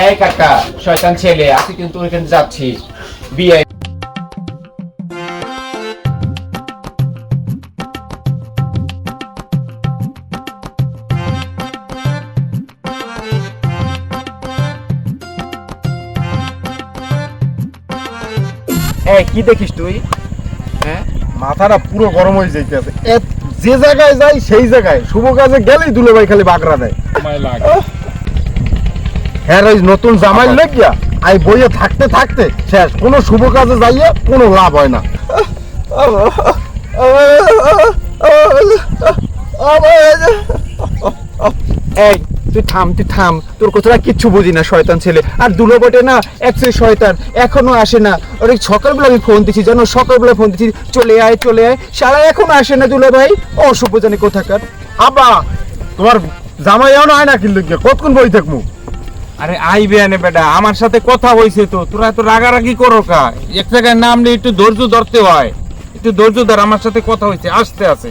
এই কাকা শয়তান ছেলে, আজকে কিন্তু ওইখানে যাচ্ছি বিয়ে। এই কি দেখিস তুই? হ্যাঁ, মাথাটা পুরো গরম হয়ে যাইতেছে। যে জায়গায় যাই সেই জায়গায় শুভ কাজে গেলেই দুলে ভাই খালি বাগড়া দেয়। হ্যাঁ, ওই নতুন জামাই লেগিয়া আই বইয়ে থাকতে থাকতে শেষ, কোনো শুভ কাজে যাইয়া কোনো লাভ হয় না। এই তুই থাম, তোর কথাটা কিচ্ছু বুঝি না শয়তান ছেলে। আর দুলো বটে না একচুয়ালি শয়তান, এখনো আসে না। ওর সকালবেলা আমি ফোন দিচ্ছি জানো, সকালবেলা ফোন দিচ্ছি চলে আয় সারা এখনো আসে না দুলো ভাই। অসভ্য জানি কোথাকার। আব্বা, তোমার জামাই এমন হয় না কিন্তু কতক্ষণ বই থাকবো? আরে আইবে আনে বেটা, আমার সাথে কথা হইছে তো, তোরা তো রাগারাগি করো কা? এক জায়গায় নাম নিয়ে একটু ধৈর্য ধরতে হয়, একটু ধৈর্য ধর। আমার সাথে কথা হইছে, আসতে আছে।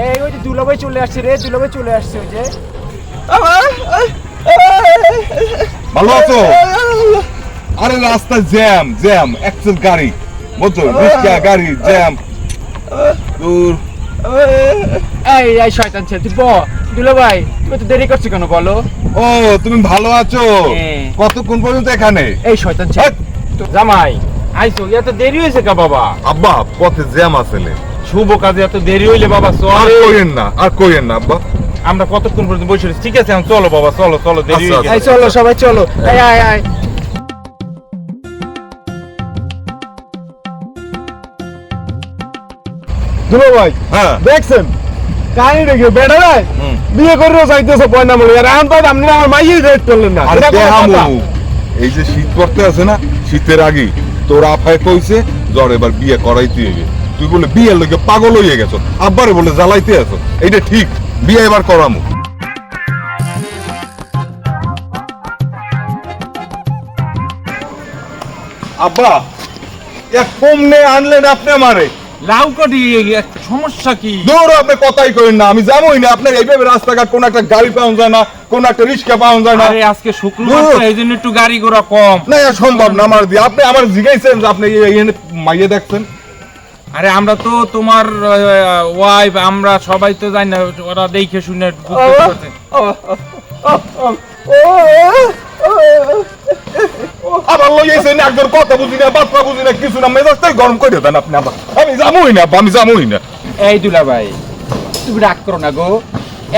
এই ওই যে দুলো ভাই চলে আসছে রে, দুলো ভাই চলে আসছে। ওই যে ভালো আছো? আরে রাস্তা জ্যাম জ্যাম, অ্যাক্সেল গাড়ি বুঝছো, রিক্সা গাড়ি জ্যাম। দূর এই শয়তান ছেলে তুই দুলো ভাই, তুমি তো দেরি করছো কেন বলো? ও তুমি ভালো আছো? হ্যাঁ। কতক্ষণ পর্যন্ত এখানে? এই শয়তান ছেলে তো জামাই আইসো, এত দেরি হয়েছে কা বাবা? আব্বা পথে জ্যাম আসলে, শুভ কাজে এত দেরি হইলে বাবা আর চলে। কইেন না, আর কইেন না আব্বা। আমরা কতক্ষণ পর্যন্ত বসে রয়েছি? ঠিক আছে এখন চলো বাবা, চলো চলো, দেরি হয়ে আচ্ছা, এই গেছে। চলো সবাই চলো। এই আয় দুলে ভাই, হ্যাঁ দেখছেন কাহিনী দেখে বেটা নাই বিয়ে করেও চাইতেছে পয়না মনে। আর এখন তো আপনি আমার মাইয়ে রেট করলেন না। আর এটা কোনো কথা? দেহামু, এই যে শীত পড়তে আছে না, শীতের আগে তোর আফায় কইছে জ্বর এবার বিয়ে করাইতে হবে। তুই বলে বিয়ের লোকে পাগল হয়ে গেছো, আব্বারে বলে জ্বালাইতে আছো। এইটা ঠিক, বিয়ে এবার করামু। আব্বা এক কমনে আনলেন আপনি আমারে। লাউ কাটি, সমস্যা কি? দূর, আপনি কথাই কইেন না, আমি যাবোই না। আপনার এইভাবে রাস্তাঘাট কোন একটা গাড়ি পাওয়া যায় না, কোন একটা রিক্সা পাওয়া যায় না। আরে আজকে শুক্রবার তো, দূর। এই জন্য একটু গাড়ি ঘোড়া কম। না এ সম্ভব না আমার দিয়ে। আপনি আমার জিজ্ঞাসেন যে আপনি এখানে মাইয়ে দেখছেন। আরে আমরা তো তোমার ওয়াইফ, আমরা সবাই তো জানি না, ওরা দেখে শুনে বুঝতে পারছে। আবার লইয়েছেন একজন, কথা বুঝি না, বার্তা বুঝি না, কিছু না, মেজাজটাই গরম করে দেন আপনি। আবার আমি যাবোই না আব্বা, আমি যাবোই না। এই দুলা ভাই, তুমি রাগ করো না গো।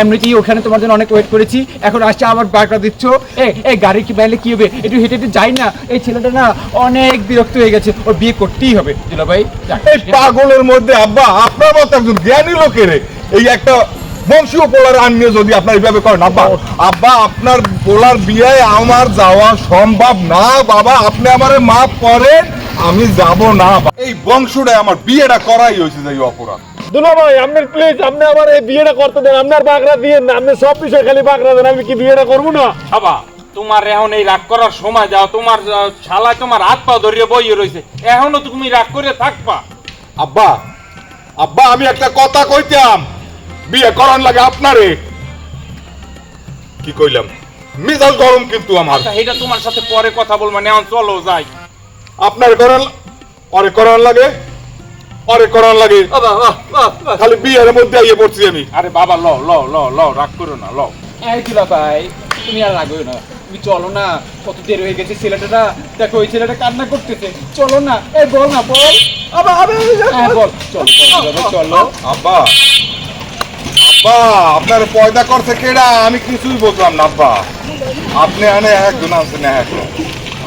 এমনিতেই ওখানে তোমার জন্য অনেক ওয়েট করেছি, এখন আসছে আবার বাগড়া দিচ্ছ। এই গাড়ি কি বাইলে কি হবে? একটু হেঁটে হেঁটে যাই না। এই ছেলেটা না অনেক বিরক্ত হয়ে গেছে, ওর বিয়ে করতেই হবে। দুলা ভাই এই পাগলের মধ্যে আব্বা, আপনার মতো একজন জ্ঞানী লোকের এই একটা বংশীয় পোলার আনিয়ে যদি আপনার এইভাবে করেন আব্বা, আব্বা আপনার পোলার বিয়ে আমার যাওয়া সম্ভব না বাবা। আপনি আমারে মাফ করেন, আমি যাব না। এই বংশটা আমার বিয়েটা করাই হয়েছে যাই অপরাধ। দুলা ভাই, আপনার প্লিজ, আপনি আমার এই বিয়েটা করতে দেন। আপনার বাগড়া দিয়ে না, আপনি সব বিষয় খালি বাগড়া দেন। আমি কি বিয়েটা করবো না? বাবা তোমার এখন এই রাগ করার সময় যাও, তোমার শালায় তোমার হাত পা ধরিয়ে বইয়ে রয়েছে, এখনো তুমি রাগ করে থাকবা? আব্বা, আব্বা আমি একটা কথা কইতাম, বিয়ে করার লাগে আপনারে। কি কইলাম? মিজাজ গরম কিন্তু আমার। আচ্ছা, এটা তোমার সাথে পরে কথা বলবো না, এখন চলো যাই। আপনার করার, অরে করার লাগে, অরে করার লাগে, খালি বিয়ের মধ্যে আইয়ে পড়ছি আমি। আরে বাবা ল ল ল ল, রাগ করো না, ল। এই দুলা ভাই, তুমি আর রাগো না, তুমি চলো না। কত দেরি হয়ে গেছে, ছেলেটা না দেখো, ওই ছেলেটা কান্না করতেছে। চলো না, এই বল না, বল। হ্যাঁ বল, চলো চলো চলো। আব্বা, আব্বা আপনার পয়দা করছে কেডা? আমি কিছুই বুঝলাম না আব্বা। আপনি আনে একজন আনছেন, একজন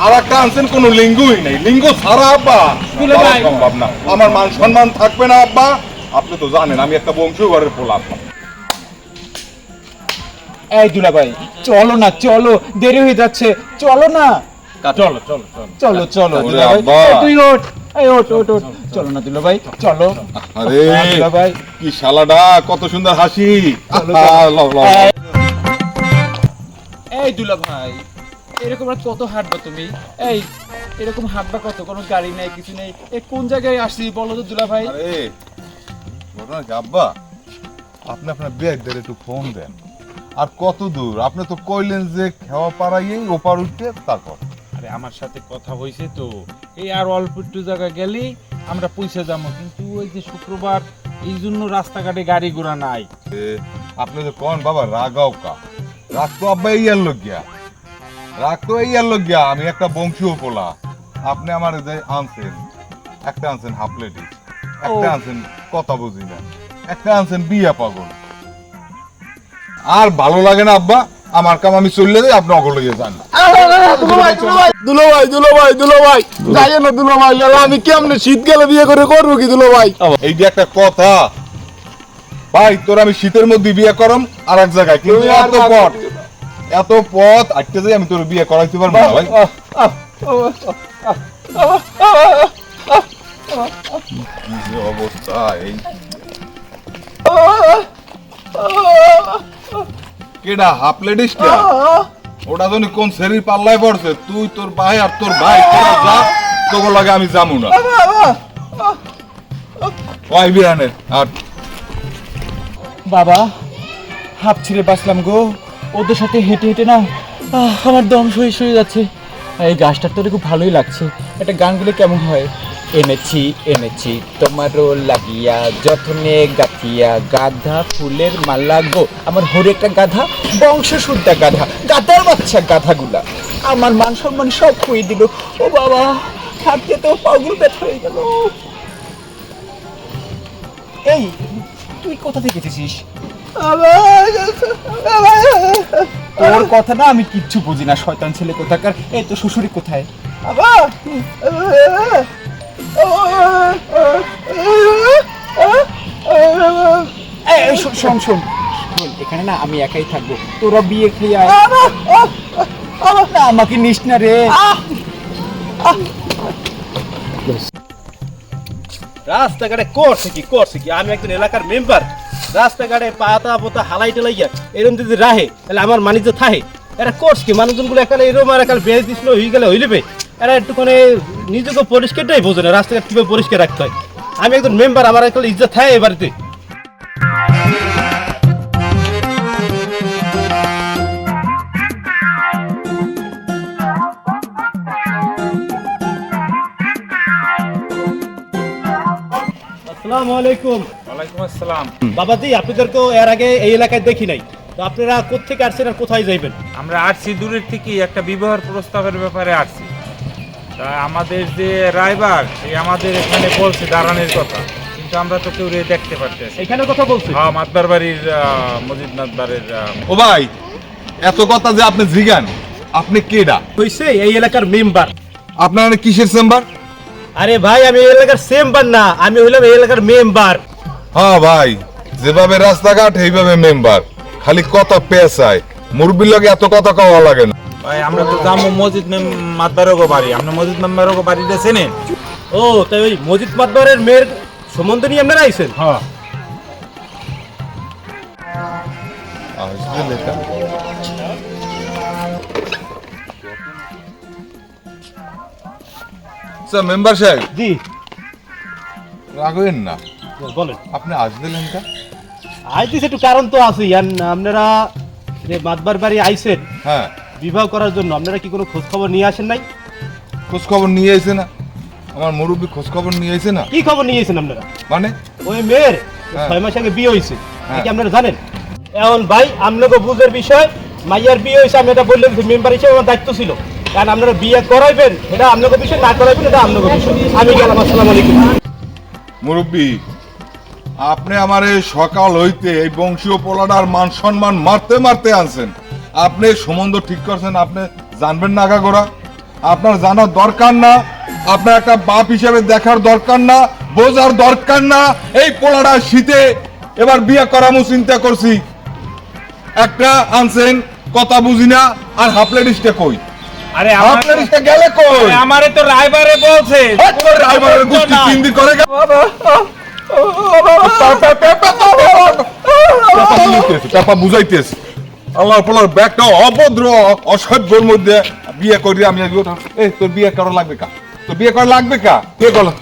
আর একটা আনছেন, কোন লিঙ্গই নেই। লিঙ্গ ছাড়া আব্বা করা সম্ভব না। আমার মান সম্মান থাকবে না আব্বা। আপনি তো জানেন আমি একটা বংশীয় ঘরের পোলা আব্বা। এই দুলা ভাই চলো না, চলো, দেরি হয়ে যাচ্ছে, চলো না। চলো চলো চলো। চলো চলো ওরে দুলা ভাই, আব্বা। এই তুই ওঠ, এই ওঠ ওঠ ওঠ। চলো না দুলা ভাই, চলো। আরে দুলা ভাই, কি শালাডা, কত সুন্দর হাসি। চলো, লও, লও। এই দুলা ভাই, এরকম আর কত হাঁটবে তুমি? এই এরকম হাঁটবা কত, কোনো গাড়ি নেই, কিছু নেই। এ কোন জায়গায় আসছি বলো তো দুলা ভাই? আরে ঘটনা কি আব্বা, আপনি আপনার বিয়েদের একটু ফোন দেন। আর কত দূর? আপনি তো কইলেন যে খেওয়া পাড়াইয়েই ওপার উঠতে তারপর। আরে আমার সাথে কথা হয়েছে তো, এই আর অল্প একটু জায়গা গেলেই আমরা পৌঁছে যাবো, কিন্তু ওই যে শুক্রবার এই জন্য রাস্তাঘাটে গাড়ি ঘোড়া নাই। আপনি তো কন বাবা রাগাও কা, রাগ তো আব্বা এই আর লগিয়া, রাগ তো এই আর লগিয়া। আমি একটা বংশীয় পোলা, আপনি আমার যে আনছেন, একটা আনছেন হাফ লেডিস, একটা আনছেন কথা বুঝি না, একটা আনছেন বিয়া পাগল। আর ভালো লাগে না আব্বা, আমার কাম আমি চললে যাই, আপনি অগলে গিয়ে যান। দুলো ভাই যাই না দুলো ভাই, আমি কেমনে শীত গেলে বিয়ে করে করবো কি দুলো ভাই? এই যে একটা কথা ভাই, তোর আমি শীতের মধ্যে বিয়ে করম আর এক জায়গায়, কিন্তু এত পথ আটকে যাই, আমি তোর বিয়ে করাইতে পারবো না ভাই। কি যে অবস্থা এই, কেডা হাফ লেডিস কে? ওটা তো কোন শরীর পাল্লায় পড়ছে? তুই তোর ভাই আর তোর ভাই তোরা যা, তোকে লাগে আমি যাবো না। ওই বিয়ানে আর বাবা, হাফ ছিঁড়ে বাঁচলাম গো, ওদের সাথে হেঁটে হেঁটে না আমার দম সয়ে যাচ্ছে। এই গাছটার তো খুব ভালোই লাগছে, একটা গান গুলো কেমন হয়? এনেছি এনেছি তোমারও লাগিয়া যত্নে গাথিয়া গাধা ফুলের মালা গো, আমার হরে একটা গাধা, বংশ শুদ্ধা গাধা, গাধার বাচ্চা গাধাগুলা আমার মান সম্মান সব খুঁয়ে দিল। ও বাবা, হাঁটতে তো পাগল ব্যথা হয়ে গেল। এই তুই কোথা থেকে এসেছিস? তোর কথা না আমি কিচ্ছু বুঝি না, শয়তান ছেলে কোথাকার। এই তো শ্বশুরি কোথায়? এই শোন শোন, এখানে না আমি একাই থাকবো, তোরা বিয়ে খেয়ে আয়। না, আমাকে নিস না রে। রাস্তাঘাটে করছে কি আমি একজন এলাকার মেম্বার, রাস্তাঘাটে পাতা পোতা হালাই টেলাইয়া এরকম যদি রাহে তাহলে আমার মানিজ্য থাহে। এরা কোর্স কি মানুষজনগুলো একালে এরকম আর একাল বেশ দিছিল হয়ে গেলে হইলেবে। এরা একটুখানি নিজেকে পরিষ্কারটাই বোঝে না, রাস্তাঘাট কিভাবে পরিষ্কার রাখতে হয়। আমি একজন মেম্বার, আমার একাল ইজ্জত থাকে এ বাড়িতে। আসসালামু আলাইকুম। ওয়ালাইকুম আসসালাম। বাবাজি, আপনাদেরকেও এর আগে এই এলাকায় দেখি নাই, তো আপনারা কোত্থেকে আসছেন আর কোথায় যাইবেন? আমরা আসছি দূরের থেকে একটা বিবাহের প্রস্তাবের ব্যাপারে আসছি। তা আমাদের যে রায়বার, সে আমাদের এখানে বলছে দাঁড়ানোর কথা, কিন্তু আমরা তো কেউ দেখতে পারতেছি। এখানে কথা বলছি। হ্যাঁ, মাতবার বাড়ির মজিদ মাতবারের। ও ভাই, এত কথা যে আপনি জিগান, আপনি কেডা? হইছে এই এলাকার মেম্বার। আপনার কিসের চেম্বার? আরে ভাই, আমি এই এলাকার চেম্বার না, আমি হইলাম এই এলাকার মেম্বার। হ্যাঁ ভাই, যেভাবে রাস্তাঘাট এইভাবে মেম্বার, খালি কথা পেঁচায়, মুরব্বির লগে এত কথা কওয়া লাগে না। ভাই আমরা তো যাবো মজিদ মাতবারও বাড়ি, আমরা মজিদ মেম্বারও বাড়িতে চেনেন? ও তাই ওই মজিদ মাতবারের মেয়ের সম্বন্ধ নিয়ে আপনারা আইছেন? হ্যাঁ। আসবে লেখা। আচ্ছা মেম্বার সাহেব, জি রাগেন না, বলেন। আপনি আসবে লেখা। আইতেছে একটু কারণ তো আছে, আপনারা যে মাতবার বাড়ি আইছেন হ্যাঁ, বিবাহ করার জন্য, আপনারা কি কোনো খোঁজ খবর নিয়ে আসেন নাই? খোঁজ খবর নিয়ে আইছে না? আমার মুরব্বী খোঁজ খবর নিয়ে আইছে না? কি খবর নিয়ে আইছেন আপনারা? মানে ওই মেয়ের হ্যাঁ। 6 মাস আগে বিয়ে হয়েছে, হ্যাঁ। কি আপনারা জানেন? এখন ভাই, আপনাকে বুঝের বিষয়, মাইয়ার বিয়ে হয়েছে, আমি এটা বললেন মেম্বার হিসেবে আমার দায়িত্ব ছিল, কারণ আপনারা বিয়ে করাইবেন এটা আপনাকে বিষয়, না করাইবেন এটা আপনাকে বিষয়। আমি গেলাম, আসসালামু আলাইকুম। মুরব্বী, আপনি আমার এই সকাল হইতে এই বংশীয় পোলাটার মান সম্মান মারতে মারতে আনছেন। আপনি সম্বন্ধ ঠিক করছেন, আপনি জানবেন না আগাগোড়া? আপনার জানার দরকার না, আপনার একটা বাপ হিসেবে দেখার দরকার না, বোঝার দরকার না। এই পোলাটা শীতে এবার বিয়ে করামু চিন্তা করছি, একটা আনছেন কথা বুঝি না, আর হাফ লেডিসটা কই? আরে হাফ লেডিসটা গেলে কই? আমারে তো রায়বারে বলছে। ড্রাইভারের গোষ্ঠী চিন্তি করে টাপা বুঝাইতেছে। আল্লাহ পোলার ব্যাগটা অভদ্র অসভ্যর মধ্যে বিয়ে করি আমি এই তোর বিয়ে করা লাগবে কা? তোর বিয়ে করা লাগবে কা? কে করলো?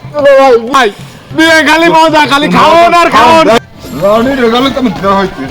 ভাই বিয়ে খালি মজা খালি খাওন আর খাওন রানী রে গেলে তো আমি দেওয়া হইতে